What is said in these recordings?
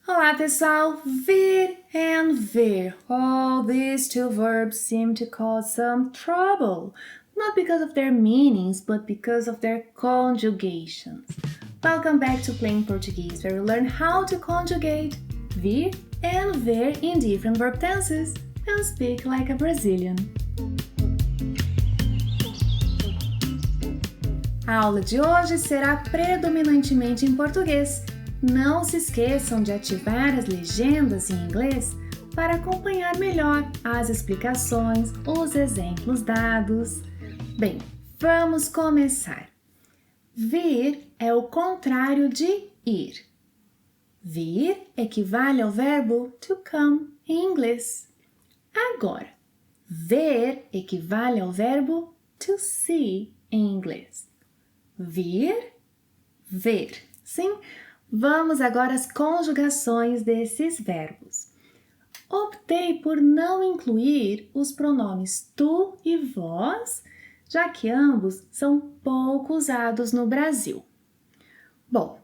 Olá, pessoal! Vir and ver. Oh, these two verbs seem to cause some trouble. Not because of their meanings, but because of their conjugations. Welcome back to Plain Portuguese, where we learn how to conjugate vir and ver in different verb tenses and speak like a Brazilian. A aula de hoje será predominantemente em português. Não se esqueçam de ativar as legendas em inglês para acompanhar melhor as explicações, os exemplos dados. Bem, vamos começar. Vir é o contrário de ir. Vir equivale ao verbo to come em inglês. Agora, ver equivale ao verbo to see em inglês. Vir, ver. Sim? Vamos agora às conjugações desses verbos. Optei por não incluir os pronomes tu e vós, já que ambos são pouco usados no Brasil. Bom,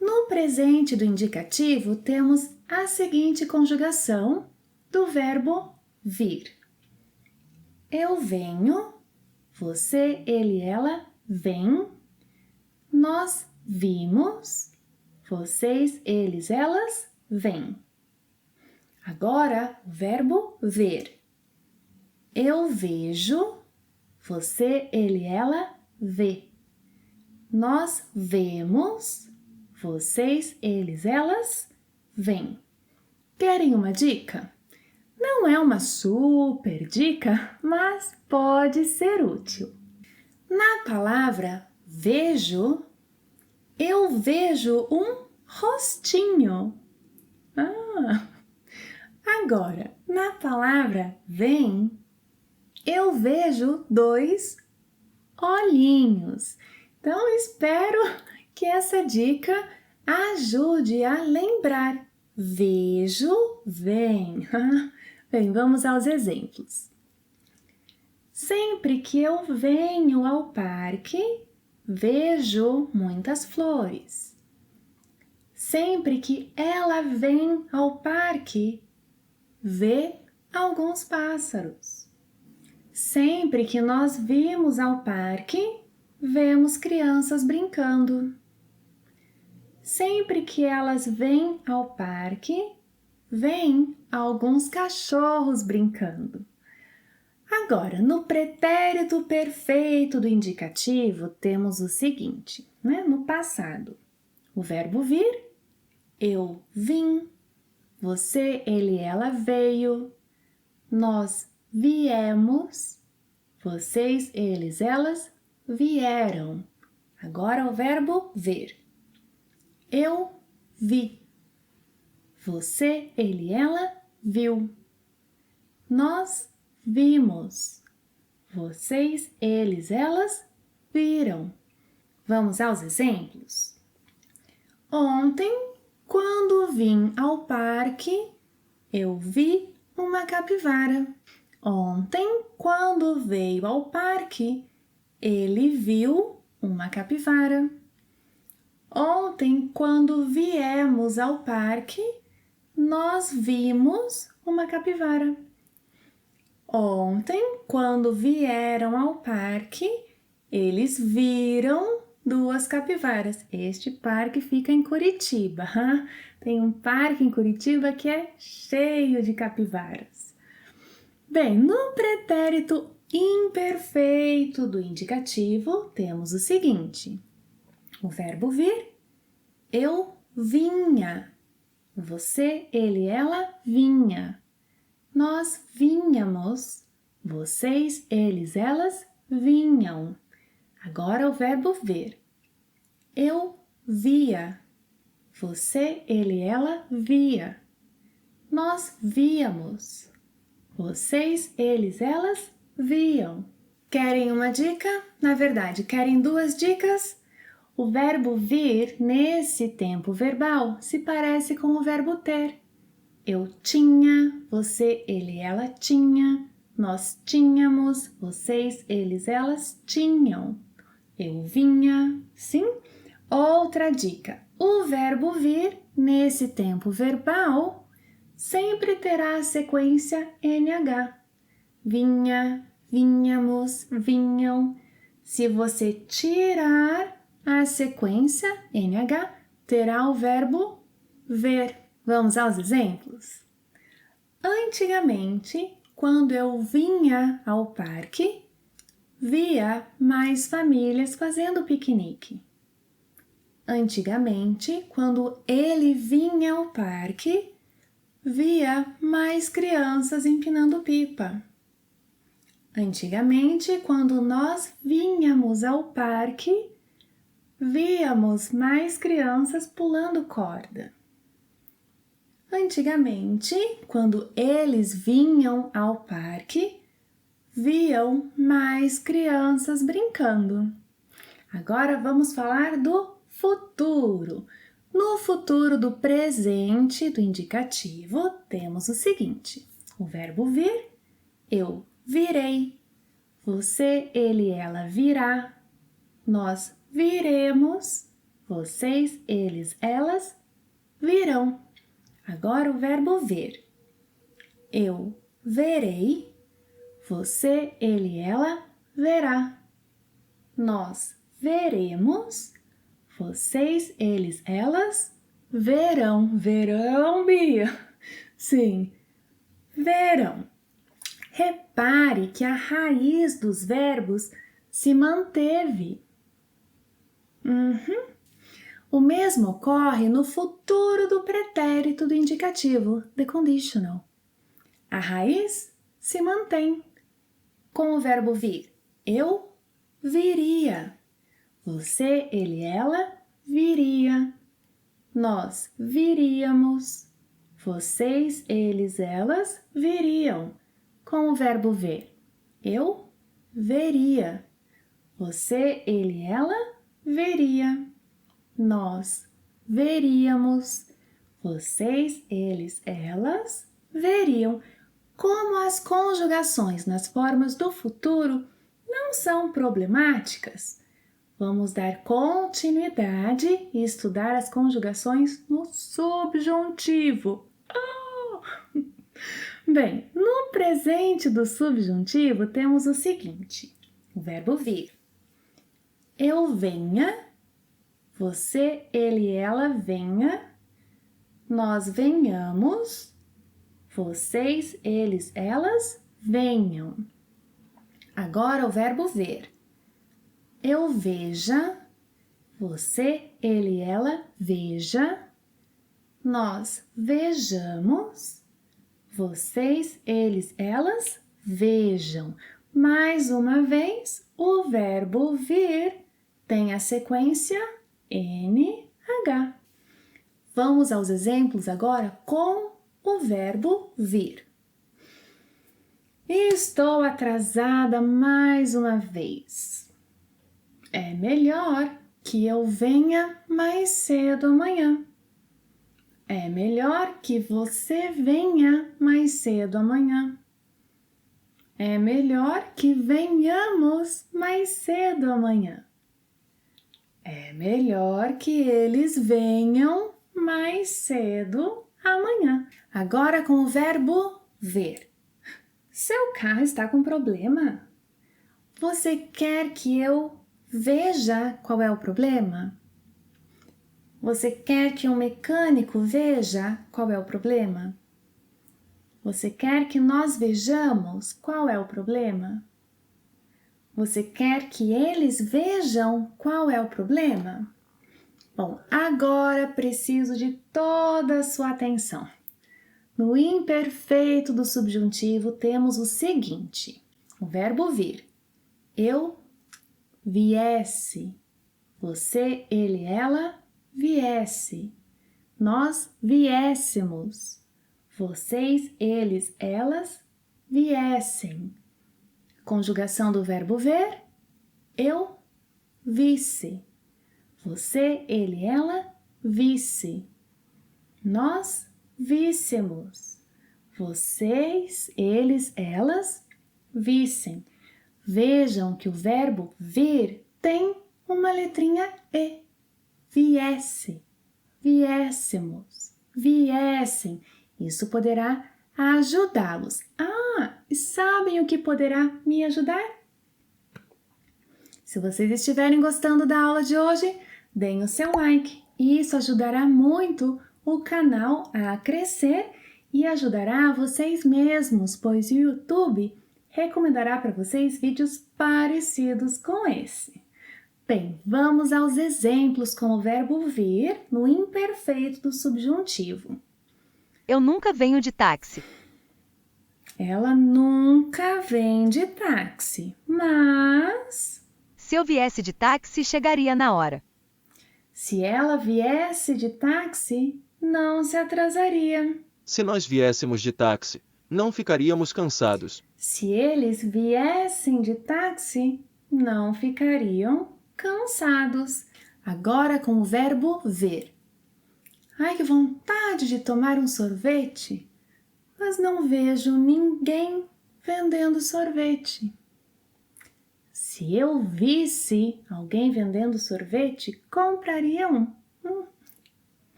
no presente do indicativo temos a seguinte conjugação do verbo vir. Eu venho, você, ele, ela, vem, nós vimos, vocês, eles, elas, vêm. Agora, o verbo ver. Eu vejo, você, ele, ela, vê. Nós vemos, vocês, eles, elas, vêm. Querem uma dica? Não é uma super dica, mas pode ser útil. Na palavra vejo, eu vejo um rostinho. Agora, na palavra vem, eu vejo dois olhinhos. Então, espero que essa dica ajude a lembrar. Vejo, vem. Bem, vamos aos exemplos. Sempre que eu venho ao parque, vejo muitas flores. Sempre que ela vem ao parque, vê alguns pássaros. Sempre que nós vimos ao parque, vemos crianças brincando. Sempre que elas vêm ao parque, vêm alguns cachorros brincando. Agora, no pretérito perfeito do indicativo, temos o seguinte, no passado. O verbo vir, eu vim, você, ele, ela veio, nós viemos, vocês, eles, elas vieram. Agora o verbo ver. Eu vi, você, ele, ela viu, nós vimos, vocês, eles, elas viram. Vamos aos exemplos? Ontem, quando vim ao parque, eu vi uma capivara. Ontem, quando veio ao parque, ele viu uma capivara. Ontem, quando viemos ao parque, nós vimos uma capivara. Ontem, quando vieram ao parque, eles viram duas capivaras. Este parque fica em Curitiba. Tem um parque em Curitiba que é cheio de capivaras. Bem, no pretérito imperfeito do indicativo, temos o seguinte. O verbo vir, eu vinha. Você, ele, ela vinha. Nós vinhamos, vocês, eles, elas vinham. Agora o verbo ver. Eu via, você, ele, ela via. Nós víamos, vocês, eles, elas viam. Querem uma dica? Na verdade, querem duas dicas? O verbo vir, nesse tempo verbal, se parece com o verbo ter. Eu tinha, você, ele, ela tinha, nós tínhamos, vocês, eles, elas tinham. Eu vinha, sim? Outra dica, o verbo vir nesse tempo verbal, sempre terá a sequência NH. Vinha, vinhamos, vinham. Se você tirar a sequência NH, terá o verbo ver. Vamos aos exemplos? Antigamente, quando eu vinha ao parque, via mais famílias fazendo piquenique. Antigamente, quando ele vinha ao parque, via mais crianças empinando pipa. Antigamente, quando nós vinhamos ao parque, víamos mais crianças pulando corda. Antigamente, quando eles vinham ao parque, viam mais crianças brincando. Agora vamos falar do futuro. No futuro do presente, do indicativo, temos o seguinte: o verbo vir, eu virei, você, ele, ela virá, nós viremos, vocês, eles, elas virão. Agora o verbo ver. Eu verei, você, ele, ela verá. Nós veremos, vocês, eles, elas verão. Verão, Bia? Sim, verão. Repare que a raiz dos verbos se manteve. O mesmo ocorre no futuro do pretérito do indicativo, the conditional. A raiz se mantém. Com o verbo vir, eu viria. Você, ele, ela viria. Nós viríamos. Vocês, eles, elas viriam. Com o verbo ver, eu veria. Você, ele, ela veria. Nós veríamos. Vocês, eles, elas veriam. Como as conjugações nas formas do futuro não são problemáticas, vamos dar continuidade e estudar as conjugações no subjuntivo. Bem, no presente do subjuntivo temos o seguinte: o verbo vir. Eu venha, você, ele, ela venha, nós venhamos, vocês, eles, elas venham. Agora o verbo ver. Eu veja, você, ele, ela veja, nós vejamos, vocês, eles, elas vejam. Mais uma vez, o verbo vir tem a sequência NH. Vamos aos exemplos agora com o verbo vir. Estou atrasada mais uma vez. É melhor que eu venha mais cedo amanhã. É melhor que você venha mais cedo amanhã. É melhor que venhamos mais cedo amanhã. É melhor que eles venham mais cedo amanhã. Agora com o verbo ver. Seu carro está com problema. Você quer que eu veja qual é o problema? Você quer que um mecânico veja qual é o problema? Você quer que nós vejamos qual é o problema? Você quer que eles vejam qual é o problema? Bom, agora preciso de toda a sua atenção. No imperfeito do subjuntivo temos o seguinte: o verbo vir. Eu viesse. Você, ele, ela viesse. Nós viéssemos. Vocês, eles, elas viessem. Conjugação do verbo ver. Eu visse. Você, ele, ela visse. Nós víssemos. Vocês, eles, elas vissem. Vejam que o verbo vir tem uma letrinha E. Viesse. viéssemos, viessem. Isso poderá ajudá-los. E sabem o que poderá me ajudar? Se vocês estiverem gostando da aula de hoje, deem o seu like. Isso ajudará muito o canal a crescer e ajudará vocês mesmos, pois o YouTube recomendará para vocês vídeos parecidos com esse. Bem, vamos aos exemplos com o verbo vir no imperfeito do subjuntivo. Eu nunca venho de táxi. Ela nunca vem de táxi, mas... Se eu viesse de táxi, chegaria na hora. Se ela viesse de táxi, não se atrasaria. Se nós viéssemos de táxi, não ficaríamos cansados. Se eles viessem de táxi, não ficariam cansados. Agora com o verbo ver. Ai, que vontade de tomar um sorvete, mas não vejo ninguém vendendo sorvete. Se eu visse alguém vendendo sorvete, compraria um.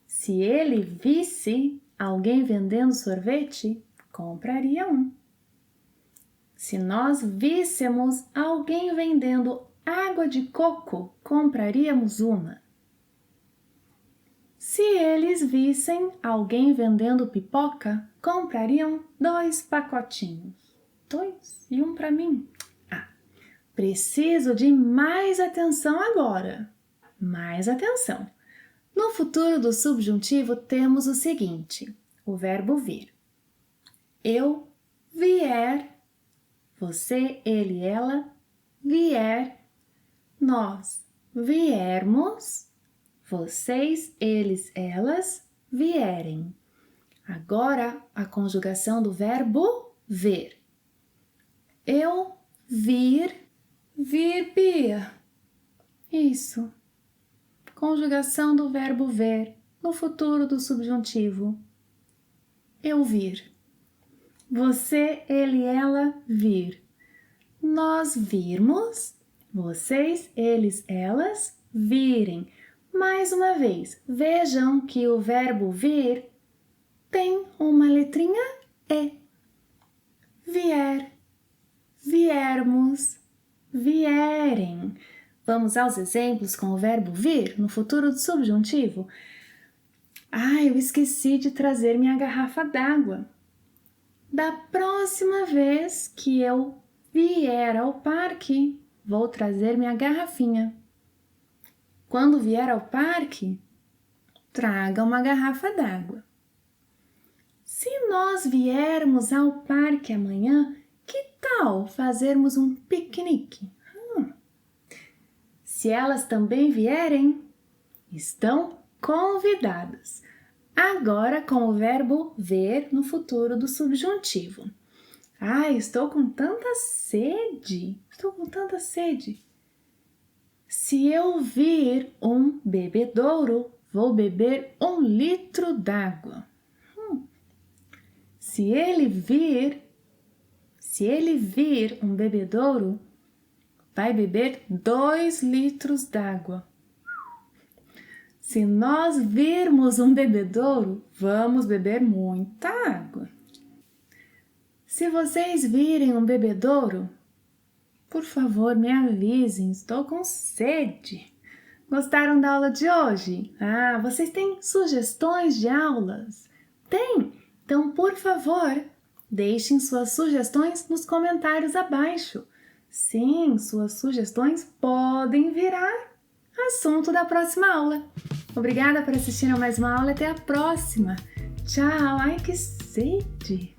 Se ele visse alguém vendendo sorvete, compraria um. Se nós víssemos alguém vendendo água de coco, compraríamos uma. Se eles vissem alguém vendendo pipoca, comprariam 2 pacotinhos. 2 e um para mim. Preciso de mais atenção agora. Mais atenção. No futuro do subjuntivo temos o seguinte, o verbo vir. Eu vier, você, ele, ela, vier, nós viermos, vocês, eles, elas, vierem. Agora, a conjugação do verbo ver. Eu vir, Bia. Isso. Conjugação do verbo ver no futuro do subjuntivo. Eu vir. Você, ele, ela, vir. Nós virmos. Vocês, eles, elas, virem. Mais uma vez, vejam que o verbo vir tem uma letrinha E. Vier, viermos, vierem. Vamos aos exemplos com o verbo vir no futuro do subjuntivo. Eu esqueci de trazer minha garrafa d'água. Da próxima vez que eu vier ao parque, vou trazer minha garrafinha. Quando vier ao parque, traga uma garrafa d'água. Se nós viermos ao parque amanhã, que tal fazermos um piquenique? Se elas também vierem, estão convidadas. Agora com o verbo ver no futuro do subjuntivo. Estou com tanta sede. Se eu vir um bebedouro, vou beber 1 litro d'água. Se ele vir um bebedouro, vai beber 2 litros d'água. Se nós virmos um bebedouro, vamos beber muita água. Se vocês virem um bebedouro, por favor, me avisem, estou com sede. Gostaram da aula de hoje? Vocês têm sugestões de aulas? Tem? Então, por favor, deixem suas sugestões nos comentários abaixo. Sim, suas sugestões podem virar assunto da próxima aula. Obrigada por assistir a mais uma aula e até a próxima. Tchau! Ai, que sede!